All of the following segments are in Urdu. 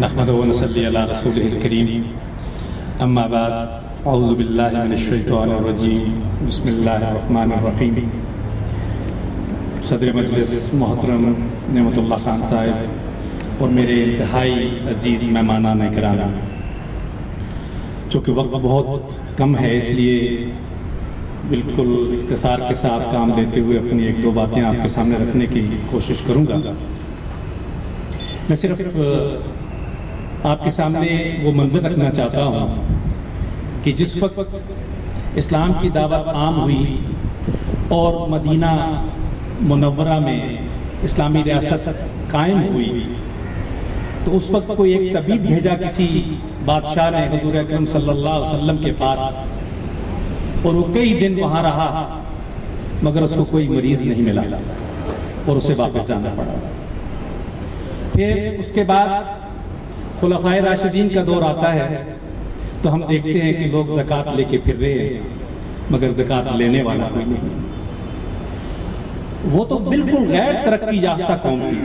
نحمده ونصلي على رسوله الكريم اما بعد اعوذ باللہ من الشیطان الرجیم بسم اللہ الرحمن الرحیم۔ صدر مجلس محترم نعمت اللہ خان صاحب اور میرے انتہائی عزیز مہمانان کرام، چونکہ وقت بہت کم ہے اس لیے بالکل اختصار کے ساتھ کام لیتے ہوئے اپنی ایک دو باتیں آپ کے سامنے رکھنے کی کوشش کروں گا۔ میں صرف آپ کے سامنے وہ منظر رکھنا چاہتا ہوں کہ جس وقت اسلام کی دعوت عام ہوئی اور مدینہ منورہ میں اسلامی ریاست قائم ہوئی تو اس وقت کوئی ایک طبیب بھیجا کسی بادشاہ نے حضور اکرم صلی اللہ علیہ وسلم کے پاس، اور وہ کئی دن وہاں رہا مگر اس کو کوئی مریض نہیں ملا اور اسے واپس جانا پڑا۔ پھر اس کے بعد خلفائے راشدین کا دور آتا ہے تو ہم دیکھتے ہیں کہ لوگ زکوٰۃ لے کے پھر رہے ہیں مگر زکوٰۃ لینے والا کوئی نہیں۔ وہ تو بالکل غیر ترقی یافتہ قوم تھی۔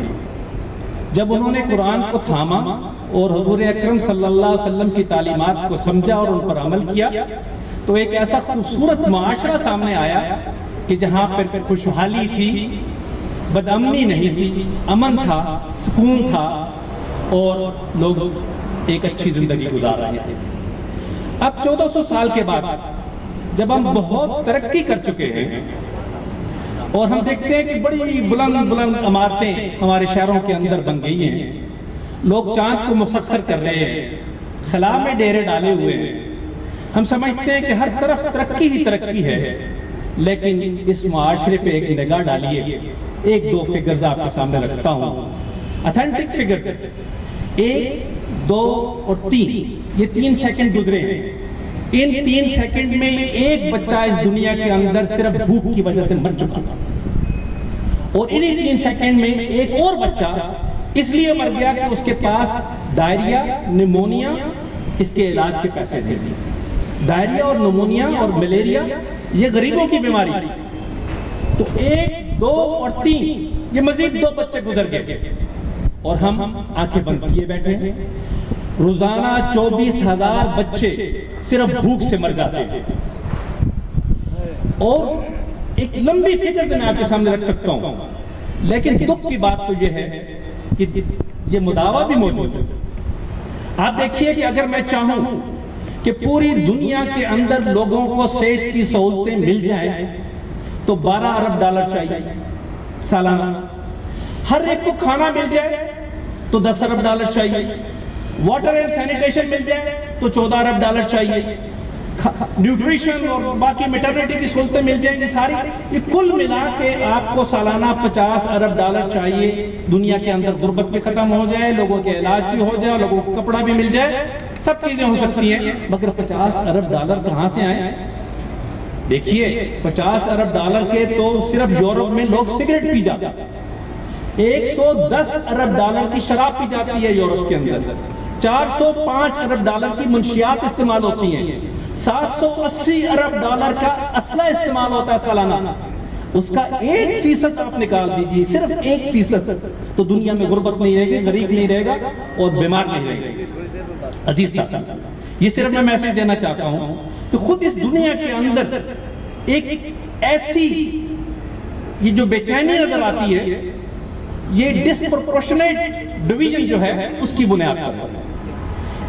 جب انہوں نے قرآن کو تھاما اور حضور اکرم صلی اللہ علیہ وسلم کی تعلیمات کو سمجھا اور ان پر عمل کیا تو ایک ایسا خوبصورت معاشرہ سامنے آیا کہ جہاں پر خوشحالی تھی، بدامنی نہیں تھی، امن تھا، سکون تھا اور لوگ ایک اچھی زندگی گزار رہے تھے۔ اب 1400 سال کے بعد جب ہم بہت ترقی کر چکے ہیں اور ہم دیکھتے ہیں کہ بڑی بلند بلند عمارتیں ہمارے شہروں کے اندر بن گئی ہیں، لوگ چاند کو مسخر کر رہے ہیں، خلا میں ڈیرے ڈالے ہوئے ہیں، ہم سمجھتے ہیں کہ ہر طرف ترقی ہی ترقی ہے، لیکن اس معاشرے پہ ایک نگاہ ڈالیے۔ ایک دو فگرز آپ کے سامنے رکھتا ہوں، اتھینٹک فگرز، 1، 2 اور 3، یہ 3 سیکنڈ گزرے ہیں۔ ان 3 سیکنڈ میں ایک بچہ اس دنیا کے اندر صرف بھوک کی وجہ سے مر چکا، اور انہی 3 سیکنڈ میں ایک اور بچہ اس لیے مر گیا کہ اس کے پاس ڈائریا، نیمونیا، اس کے علاج کے پیسے نہیں تھے۔ ڈائریا اور نیمونیا اور ملیریا یہ غریبوں کی بیماری، تو 1، 2 اور 3 یہ مزید 2 بچے گزر گئے اور ہم آنکھیں بند کیے بیٹھے ہیں۔ روزانہ 24,000 بچے صرف بھوک سے مر جاتے ہیں، اور ایک لمبی فکر میں آپ کے سامنے رکھ سکتا ہوں، لیکن دکھ کی بات تو یہ ہے کہ یہ مداوا بھی موجود ہے۔ آپ دیکھیے کہ اگر میں چاہوں کہ پوری دنیا کے اندر لوگوں کو صحت کی سہولتیں مل جائیں تو $12 ارب چاہیے سالانہ، ہر ایک کو کھانا مل جائے تو $10 ارب چاہیے، واٹر اینڈ سینیٹیشن مل جائے تو $14 ارب چاہیے، نیوٹریشن اور باقی میٹرنٹی کی سہولتیں مل جائیں گی ساری، یہ کل ملا کے آپ کو سالانہ $50 ارب چاہیے۔ دنیا کے اندر غربت بھی ختم ہو جائے، لوگوں کے علاج بھی ہو جائے، لوگوں کو کپڑا بھی مل جائے، سب چیزیں ہو سکتی ہیں، مگر $50 ارب کہاں سے آئیں؟ دیکھیے $50 ارب کے تو صرف یورپ میں لوگ سگریٹ پی جاتے ہیں، $110 ارب کی شراب پی جاتی ہے یورپ کے اندر، $405 ارب کی منشیات استعمال ہوتی ہیں، $780 ارب کا اسلحہ استعمال ہوتا ہے سالانہ۔ اس کا 1% آپ نکال دیجئے، صرف 1%، تو دنیا میں غربت نہیں رہے گی، غریب نہیں رہے گا اور بیمار نہیں رہے گا۔ عزیز صاحب، یہ صرف میں میسیج دینا چاہتا ہوں کہ خود اس دنیا کے اندر ایک ایسی یہ جو بے چینی نظر آتی ہے، یہ ڈسپروپورشنیٹ ڈویژن جو ہے اس کی بنیاد پر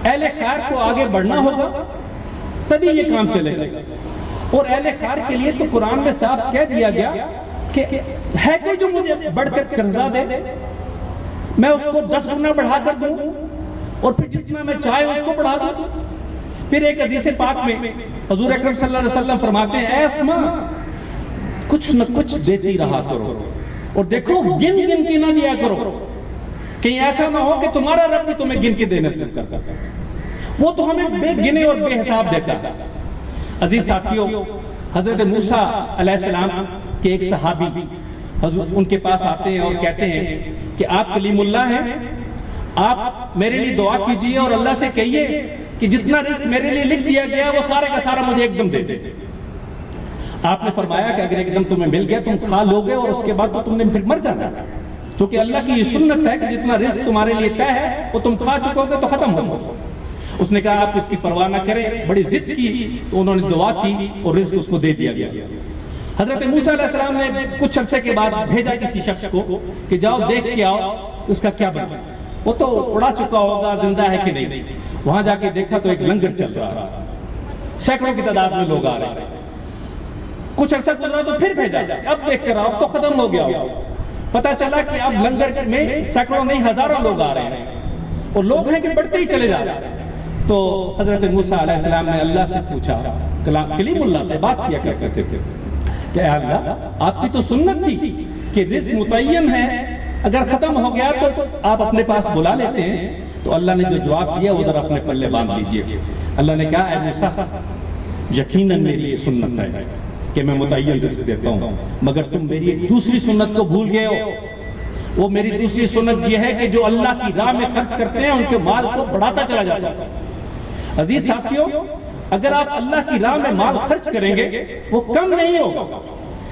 اہل خیر کو آگے بڑھنا ہوگا تبھی یہ کام چلے گا، اور اہل خیر کے لیے تو قرآن میں صاف کہہ دیا گیا کہ ہے کوئی جو مجھے بڑھ کر قرضہ دے میں اس کو 10 گنا بڑھا کر دوں اور پھر جتنا میں چاہے اس کو بڑھا دوں۔ پھر ایک حدیث پاک میں حضور اکرم صلی اللہ علیہ وسلم فرماتے ہیں، اے اسماء کچھ نہ کچھ دیتی رہا کرو اور دیکھو گن گن کے نہ دیا کرو، کہیں ایسا نہ ہو کہ تمہارا رب بھی تمہیں گن کے دینے کرتا ہے، وہ تو ہمیں بے گنے اور بے حساب دیتا ہے۔ عزیز ساتھیوں، حضرت موسیٰ علیہ السلام کے ایک صحابی ان کے پاس آتے ہیں اور کہتے ہیں کہ آپ کلیم اللہ ہیں، آپ میرے لیے دعا کیجئے اور اللہ سے کہیے کہ جتنا رزق میرے لیے لکھ دیا گیا وہ سارے کا سارا مجھے ایک دم دے دے۔ آپ نے فرمایا کہ اگر ایک دم تمہیں مل گیا تم کھا لوگے اور اس کے بعد تو تم نے پھر مر جانا، چونکہ اللہ کی یہ سنت ہے کہ جتنا رزق تمہارے لیے طے ہے وہ تم کھا چکو گے تو ختم ہو جاؤ۔ اس نے کہا آپ اس کی پرواہ نہ کریں، بڑی ضد کی تو انہوں نے دعا کی اور رزق اس کو دے دیا گیا۔ حضرت موسیٰ علیہ السلام نے کچھ عرصے کے بعد بھیجا کسی شخص کو کہ جاؤ دیکھ کے آؤ تو اس کا کیا بنا، وہ تو اڑا چکا ہوگا، زندہ ہے کہ نہیں۔ وہاں جا کے دیکھا تو ایک لنگر چل رہا، سینکڑوں کی تعداد میں لوگ آ رہے ہیں۔ کچھ عرصہ گزرا تو پھر بھیجا، اب دیکھ کر آؤ تو ختم ہو گیا۔ پتا چلا کہ اب لنگر میں سینکڑوں نہیں ہزاروں لوگ آ رہے ہیں اور لوگ ہیں کہ بڑھتے ہی چلے جا رہے ہیں۔ تو حضرت موسیٰ علیہ السلام نے اللہ سے پوچھا، کلیم اللہ سے بات کیا کرتے تھے کہ اے اللہ آپ کی تو سنت تھی کہ رزق متعین ہے، اگر ختم ہو گیا تو آپ اپنے پاس بلا لیتے ہیں۔ تو اللہ نے جو جواب دیا وہ ذرا اپنے پلے باندھ لیجئے۔ اللہ نے کہا اے موسیٰ یقیناً میری یہ سنت ہے کہ میں متعین رزق دیتا ہوں، مگر تم میری دوسری سنت کو بھول گئے ہو۔ وہ میری دوسری سنت یہ ہے کہ جو اللہ کی راہ میں خرچ کرتے ہیں ان کے مال کو بڑھاتا چلا جاتا ہے۔ عزیز ساتھیوں، اگر آپ اللہ کی راہ میں مال خرچ کریں گے وہ کم نہیں ہوگا۔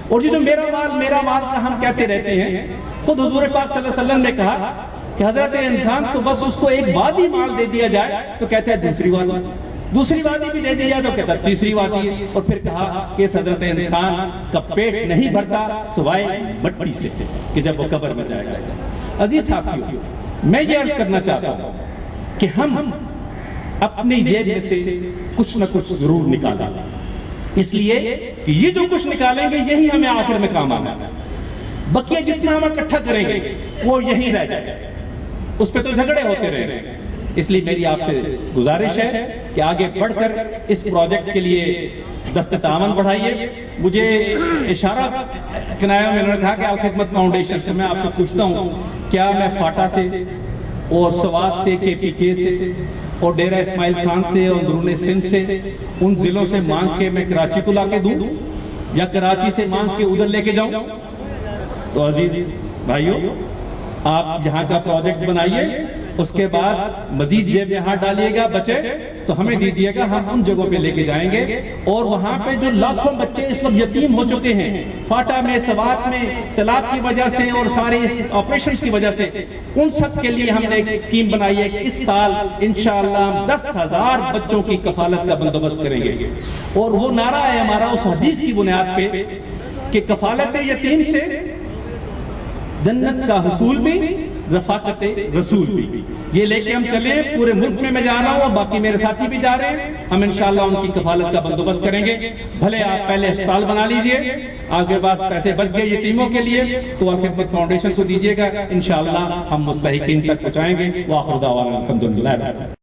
اور جو میرا مال کا ہم کہتے رہتے ہیں، خود حضور پاک صلی اللہ علیہ وسلم نے کہا کہ حضرت انسان تو بس اس کو ایک وادی مال دے دیا جائے تو کہتا ہے دوسری وادی بھی دے دی جائے تو کہتا ہے تیسری وادی ہے۔ اور پھر کہا کہ اس حضرت انسان کا پیٹ نہیں بھرتا سوائے مٹی سے کہ جب وہ قبر میں جائے گا۔ عزیز ساتھیوں، میں یہ عرض کرنا چاہتا ہوں کہ ہم اپنی جیب میں سے کچھ نہ کچھ ضرور نکالیں، اس لیے کہ یہ جو کچھ نکالیں گے یہی ہمیں آخر میں کام آنا ہے۔ بقیہ جتنا ہم اکٹھا کریں گے وہ یہی رہ جائے گا، اس پہ تو جھگڑے ہوتے رہیں گے۔ اس لیے میری آپ سے گزارش ہے کہ آگے بڑھ کر اس پروجیکٹ کے لیے دست تعاون بڑھائیے۔ مجھے اشارہ کنایا میں نے کہا کہ الخدمت فاؤنڈیشن سے، میں آپ سے پوچھتا ہوں کیا میں فاٹا سے اور سوات سے، کے پی کے سے اور ڈیرہ اسماعیل خان سے اور اندرون سندھ سے ان ضلعوں سے مانگ کے میں کراچی کو لا کے دوں یا کراچی سے مانگ کے ادھر لے کے جاؤں؟ تو عزیز بھائیوں، آپ یہاں کا پروجیکٹ بنائیے، اس کے بعد مزید جیب میں ہاتھ ڈالیے گا، بچے تو ہمیں دیجئے گا، ہم ان جگہوں پہ لے کے جائیں گے۔ اور وہاں پہ جو لاکھوں بچے اس وقت یتیم ہو چکے ہیں فاٹا میں، سوات میں، سیلاب کی وجہ سے اور سارے اس آپریشنز کی وجہ سے، ان سب کے لیے ہم نے ایک اسکیم بنائی ہے کہ اس سال انشاءاللہ ہم 10,000 بچوں کی کفالت کا بندوبست کریں گے۔ اور وہ نعرہ ہے ہمارا اس حدیث کی بنیاد پہ کہ کفالت یتیم سے جنت کا حصول بھی، رفاقت رسول بھی۔ یہ لے کے ہم چلیں، پورے ملک میں جا رہا ہوں اور باقی میرے ساتھی بھی جا رہے ہیں، ہم انشاءاللہ ان کی کفالت کا بندوبست کریں گے۔ بھلے آپ پہلے اسپتال بنا لیجئے، آپ کے پاس پیسے بچ گئے یتیموں کے لیے تو الخدمت فاؤنڈیشن کو دیجئے گا، انشاءاللہ ہم مستحقین تک پہنچائیں گے۔ وآخر دعوانا الحمدللہ۔